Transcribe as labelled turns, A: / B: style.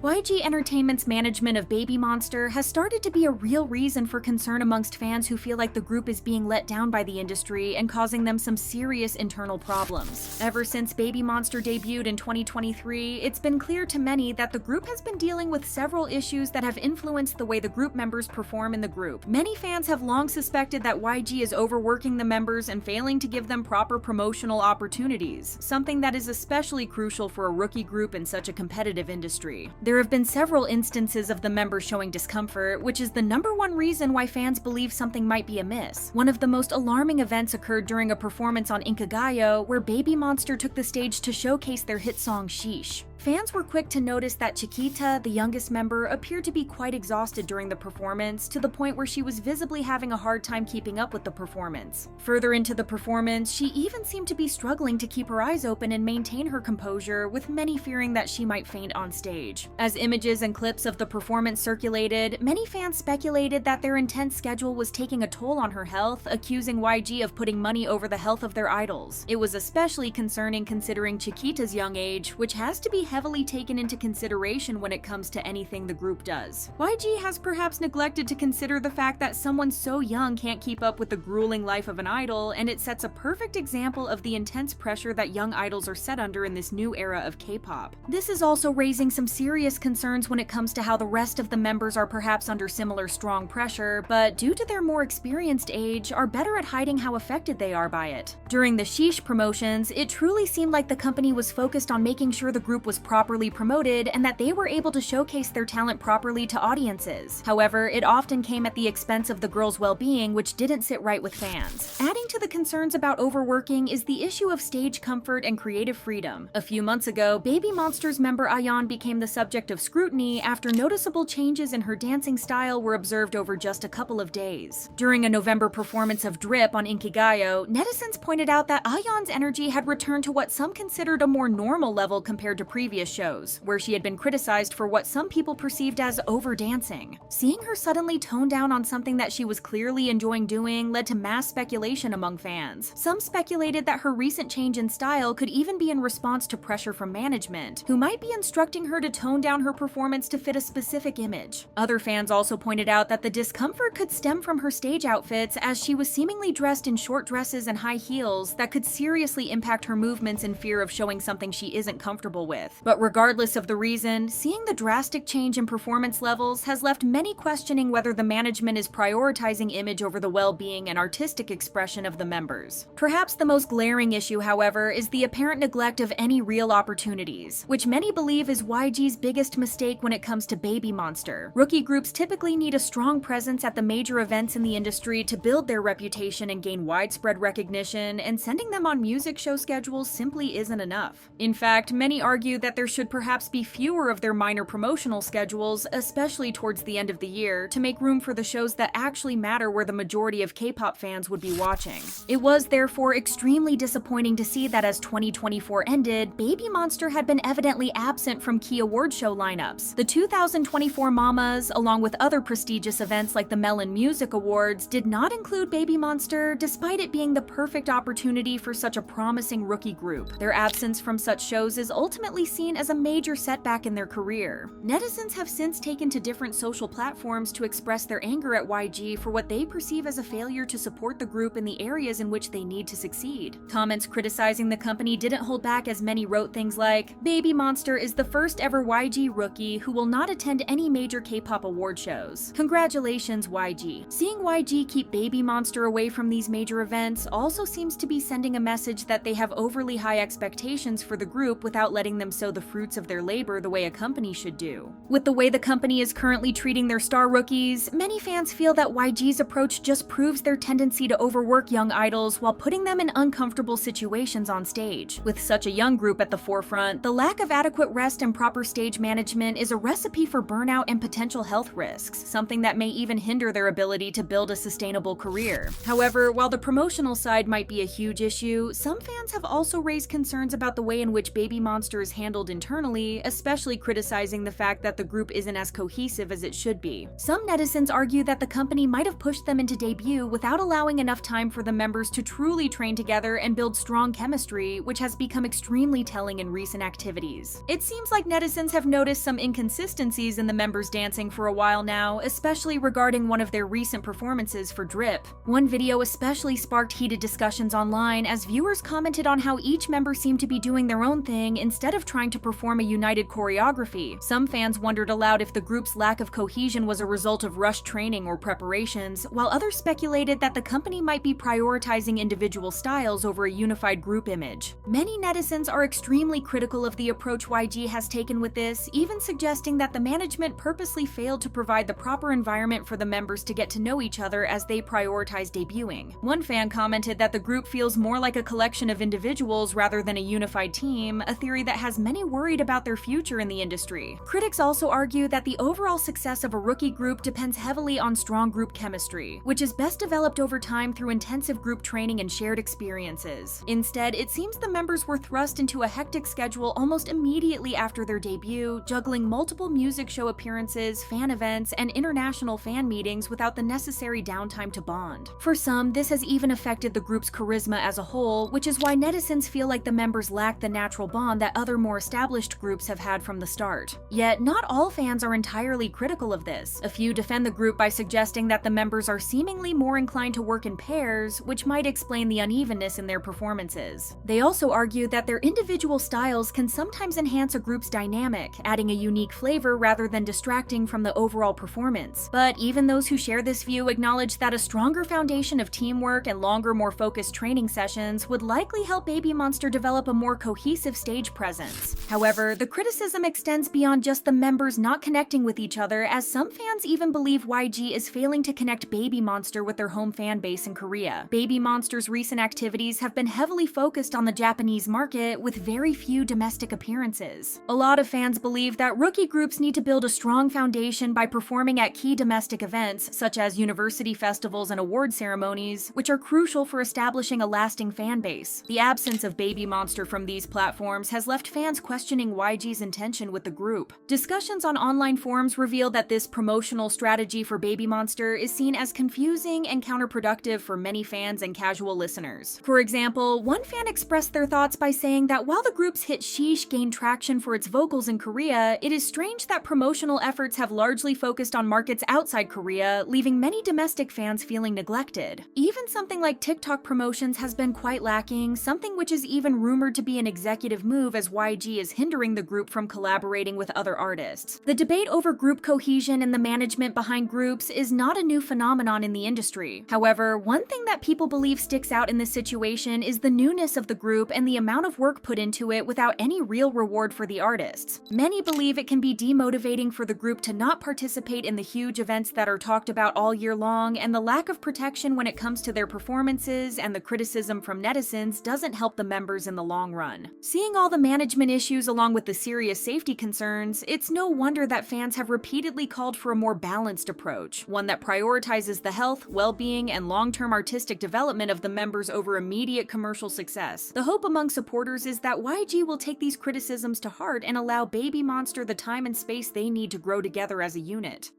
A: YG Entertainment's management of BABYMONSTER has started to be a real reason for concern amongst fans who feel like the group is being let down by the industry and causing them some serious internal problems. Ever since BABYMONSTER debuted in 2023, it's been clear to many that the group has been dealing with several issues that have influenced the way the group members perform in the group. Many fans have long suspected that YG is overworking the members and failing to give them proper promotional opportunities, something that is especially crucial for a rookie group in such a competitive industry. There have been several instances of the members showing discomfort, which is the #1 reason why fans believe something might be amiss. One of the most alarming events occurred during a performance on Inkigayo, where BABYMONSTER took the stage to showcase their hit song Sheesh. Fans were quick to notice that Chiquita, the youngest member, appeared to be quite exhausted during the performance, to the point where she was visibly having a hard time keeping up with the performance. Further into the performance, she even seemed to be struggling to keep her eyes open and maintain her composure, with many fearing that she might faint on stage. As images and clips of the performance circulated, many fans speculated that their intense schedule was taking a toll on her health, accusing YG of putting money over the health of their idols. It was especially concerning considering Chiquita's young age, which has to be heavily taken into consideration when it comes to anything the group does. YG has perhaps neglected to consider the fact that someone so young can't keep up with the grueling life of an idol, and it sets a perfect example of the intense pressure that young idols are set under in this new era of K-pop. This is also raising some serious concerns when it comes to how the rest of the members are perhaps under similar strong pressure, but due to their more experienced age, are better at hiding how affected they are by it. During the Sheesh promotions, it truly seemed like the company was focused on making sure the group was properly promoted and that they were able to showcase their talent properly to audiences. However, it often came at the expense of the girls' well-being, which didn't sit right with fans. Adding to the concerns about overworking is the issue of stage comfort and creative freedom. A few months ago, BABYMONSTER's member Ahyeon became the subject of scrutiny after noticeable changes in her dancing style were observed over just a couple of days. During a November performance of Drip on Inkigayo, netizens pointed out that Ahyeon's energy had returned to what some considered a more normal level compared to previous shows, where she had been criticized for what some people perceived as over-dancing. Seeing her suddenly tone down on something that she was clearly enjoying doing led to mass speculation among fans. Some speculated that her recent change in style could even be in response to pressure from management, who might be instructing her to tone down her performance to fit a specific image. Other fans also pointed out that the discomfort could stem from her stage outfits, as she was seemingly dressed in short dresses and high heels that could seriously impact her movements in fear of showing something she isn't comfortable with. But regardless of the reason, seeing the drastic change in performance levels has left many questioning whether the management is prioritizing image over the well-being and artistic expression of the members. Perhaps the most glaring issue, however, is the apparent neglect of any real opportunities, which many believe is YG's biggest mistake when it comes to BABYMONSTER. Rookie groups typically need a strong presence at the major events in the industry to build their reputation and gain widespread recognition, and sending them on music show schedules simply isn't enough. In fact, many argue that there should perhaps be fewer of their minor promotional schedules, especially towards the end of the year, to make room for the shows that actually matter, where the majority of K-pop fans would be watching. It was therefore extremely disappointing to see that as 2024 ended, BABYMONSTER had been evidently absent from key award show lineups. The 2024 Mamas, along with other prestigious events like the Melon Music Awards, did not include BABYMONSTER, despite it being the perfect opportunity for such a promising rookie group. Their absence from such shows is ultimately seen as a major setback in their career. Netizens have since taken to different social platforms to express their anger at YG for what they perceive as a failure to support the group in the areas in which they need to succeed. Comments criticizing the company didn't hold back, as many wrote things like, "BABYMONSTER is the first ever YG rookie who will not attend any major K-pop award shows. Congratulations, YG." Seeing YG keep BABYMONSTER away from these major events also seems to be sending a message that they have overly high expectations for the group without letting them sow the fruits of their labor the way a company should do. With the way the company is currently treating their star rookies, many fans feel that YG's approach just proves their tendency to overwork young idols while putting them in uncomfortable situations on stage. With such a young group at the forefront, the lack of adequate rest and proper stage management is a recipe for burnout and potential health risks, something that may even hinder their ability to build a sustainable career. However, while the promotional side might be a huge issue, some fans have also raised concerns about the way in which BABYMONSTER is handling handled internally, especially criticizing the fact that the group isn't as cohesive as it should be. Some netizens argue that the company might have pushed them into debut without allowing enough time for the members to truly train together and build strong chemistry, which has become extremely telling in recent activities. It seems like netizens have noticed some inconsistencies in the members dancing for a while now, especially regarding one of their recent performances for Drip. One video especially sparked heated discussions online as viewers commented on how each member seemed to be doing their own thing instead of trying to perform a united choreography. Some fans wondered aloud if the group's lack of cohesion was a result of rushed training or preparations, while others speculated that the company might be prioritizing individual styles over a unified group image. Many netizens are extremely critical of the approach YG has taken with this, even suggesting that the management purposely failed to provide the proper environment for the members to get to know each other as they prioritize debuting. One fan commented that the group feels more like a collection of individuals rather than a unified team, a theory that has many worried about their future in the industry. Critics also argue that the overall success of a rookie group depends heavily on strong group chemistry, which is best developed over time through intensive group training and shared experiences. Instead, it seems the members were thrust into a hectic schedule almost immediately after their debut, juggling multiple music show appearances, fan events, and international fan meetings without the necessary downtime to bond. For some, this has even affected the group's charisma as a whole, which is why netizens feel like the members lack the natural bond that other more established groups have had from the start. Yet, not all fans are entirely critical of this. A few defend the group by suggesting that the members are seemingly more inclined to work in pairs, which might explain the unevenness in their performances. They also argue that their individual styles can sometimes enhance a group's dynamic, adding a unique flavor rather than distracting from the overall performance. But even those who share this view acknowledge that a stronger foundation of teamwork and longer, more focused training sessions would likely help BABYMONSTER develop a more cohesive stage presence. However, the criticism extends beyond just the members not connecting with each other, as some fans even believe YG is failing to connect BABYMONSTER with their home fan base in Korea. BABYMONSTER's recent activities have been heavily focused on the Japanese market, with very few domestic appearances. A lot of fans believe that rookie groups need to build a strong foundation by performing at key domestic events, such as university festivals and award ceremonies, which are crucial for establishing a lasting fan base. The absence of BABYMONSTER from these platforms has left fans questioning YG's intention with the group. Discussions on online forums reveal that this promotional strategy for BABYMONSTER is seen as confusing and counterproductive for many fans and casual listeners. For example, one fan expressed their thoughts by saying that while the group's hit Sheesh gained traction for its vocals in Korea, it is strange that promotional efforts have largely focused on markets outside Korea, leaving many domestic fans feeling neglected. Even something like TikTok promotions has been quite lacking, something which is even rumored to be an executive move as YG is hindering the group from collaborating with other artists. The debate over group cohesion and the management behind groups is not a new phenomenon in the industry. However, one thing that people believe sticks out in this situation is the newness of the group and the amount of work put into it without any real reward for the artists. Many believe it can be demotivating for the group to not participate in the huge events that are talked about all year long, and the lack of protection when it comes to their performances and the criticism from netizens doesn't help the members in the long run. Seeing all the management issues along with the serious safety concerns, it's no wonder that fans have repeatedly called for a more balanced approach, one that prioritizes the health, well-being, and long-term artistic development of the members over immediate commercial success. The hope among supporters is that YG will take these criticisms to heart and allow BABYMONSTER the time and space they need to grow together as a unit.